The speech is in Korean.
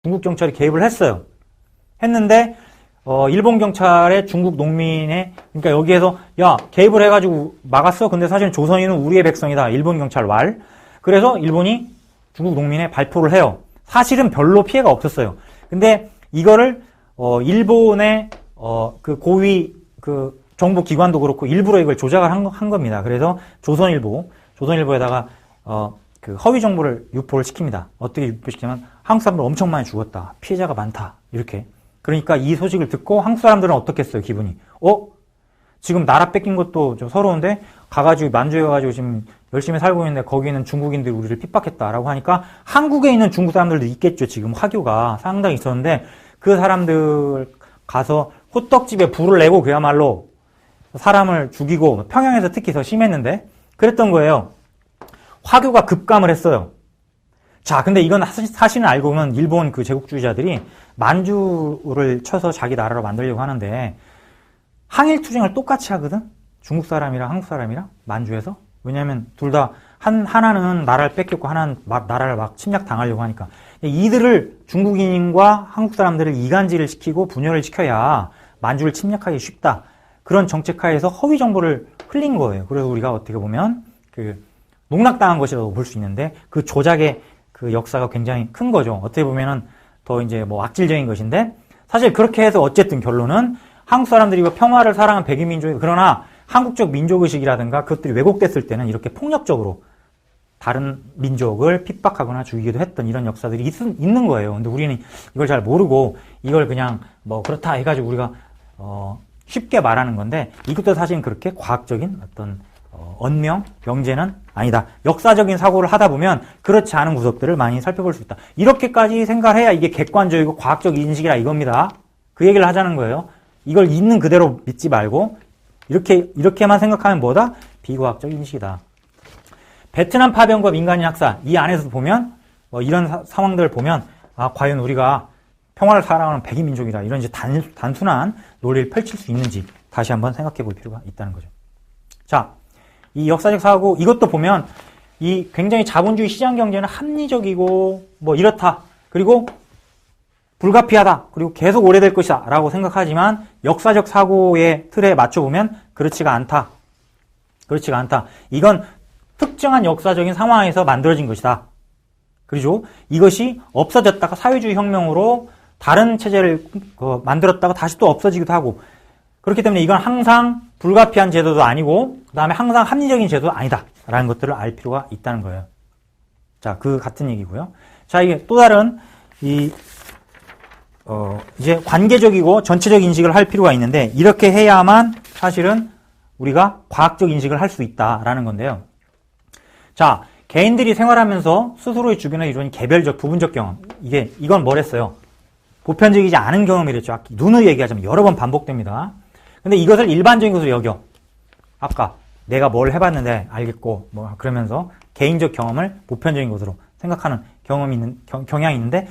중국 경찰이 개입을 했어요. 했는데 일본 경찰의 중국 농민의 그러니까 여기에서 야 개입을 해가지고 막았어. 근데 사실 조선인은 우리의 백성이다. 일본 경찰 말. 그래서 일본이 중국 농민에 발포를 해요. 사실은 별로 피해가 없었어요. 근데 이거를 일본의 그 고위 그 정부 기관도 그렇고 일부러 이걸 조작을 한 겁니다. 그래서 조선일보에다가 그 허위 정보를 유포를 시킵니다. 어떻게 유포시키냐면 한국 사람들 엄청 많이 죽었다. 피해자가 많다. 이렇게. 그러니까 이 소식을 듣고 한국 사람들은 어떻겠어요, 기분이? 지금 나라 뺏긴 것도 좀 서러운데 가가지고 만주에 가가지고 지금 열심히 살고 있는데 거기는 중국인들이 우리를 핍박했다라고 하니까 한국에 있는 중국 사람들도 있겠죠. 지금 화교가 상당히 있었는데 그 사람들 가서 호떡집에 불을 내고 그야말로 사람을 죽이고 평양에서 특히 더 심했는데 그랬던 거예요. 화교가 급감을 했어요. 자, 근데 이건 사실은 알고 보면 일본 그 제국주의자들이 만주를 쳐서 자기 나라로 만들려고 하는데 항일 투쟁을 똑같이 하거든? 중국 사람이랑 한국 사람이랑 만주에서. 왜냐면 둘 다 하나는 나라를 뺏겼고 하나는 나라를 막 침략 당하려고 하니까. 이들을 중국인과 한국 사람들을 이간질을 시키고 분열을 시켜야 만주를 침략하기 쉽다. 그런 정책하에서 허위 정보를 흘린 거예요. 그래서 우리가 어떻게 보면 그 농락당한 것이라고 볼 수 있는데 그 조작의 그 역사가 굉장히 큰 거죠. 어떻게 보면은 더 이제 뭐 악질적인 것인데 사실 그렇게 해서 어쨌든 결론은 한국 사람들이 평화를 사랑한 백인민족이 그러나 한국적 민족의식이라든가 그것들이 왜곡됐을 때는 이렇게 폭력적으로 다른 민족을 핍박하거나 죽이기도 했던 이런 역사들이 있는 거예요. 근데 우리는 이걸 잘 모르고 이걸 그냥 뭐 그렇다 해가지고 우리가 쉽게 말하는 건데 이것도 사실은 그렇게 과학적인 어떤 언명, 명제는 아니다. 역사적인 사고를 하다 보면 그렇지 않은 구석들을 많이 살펴볼 수 있다. 이렇게까지 생각을 해야 이게 객관적이고 과학적 인식이라 이겁니다. 그 얘기를 하자는 거예요. 이걸 있는 그대로 믿지 말고 이렇게만 생각하면 뭐다? 비과학적 인식이다. 베트남 파병과 민간인 학살 이 안에서 보면 이런 상황들을 보면 과연 우리가 평화를 사랑하는 백인 민족이다. 이런 이제 단순한 논리를 펼칠 수 있는지 다시 한번 생각해 볼 필요가 있다는 거죠. 자, 이 역사적 사고 이것도 보면 이 굉장히 자본주의 시장 경제는 합리적이고 뭐 이렇다. 그리고 불가피하다. 그리고 계속 오래될 것이다. 라고 생각하지만 역사적 사고의 틀에 맞춰보면 그렇지가 않다. 그렇지가 않다. 이건 특정한 역사적인 상황에서 만들어진 것이다. 그리고 이것이 없어졌다가 사회주의 혁명으로 다른 체제를 만들었다가 다시 또 없어지기도 하고 그렇기 때문에 이건 항상 불가피한 제도도 아니고 그 다음에 항상 합리적인 제도도 아니다. 라는 것들을 알 필요가 있다는 거예요. 자, 그 같은 얘기고요. 자, 이게 또 다른 이제 관계적이고 전체적 인식을 할 필요가 있는데 이렇게 해야만 사실은 우리가 과학적 인식을 할 수 있다라는 건데요. 자, 개인들이 생활하면서 스스로의 주변에 이루어진 개별적, 부분적 경험. 이건 뭐랬어요? 보편적이지 않은 경험이랬죠. 눈으로 얘기하자면 여러 번 반복됩니다. 근데 이것을 일반적인 것으로 여겨. 아까 내가 뭘 해봤는데 알겠고, 뭐, 그러면서 개인적 경험을 보편적인 것으로 생각하는 경향이 있는데,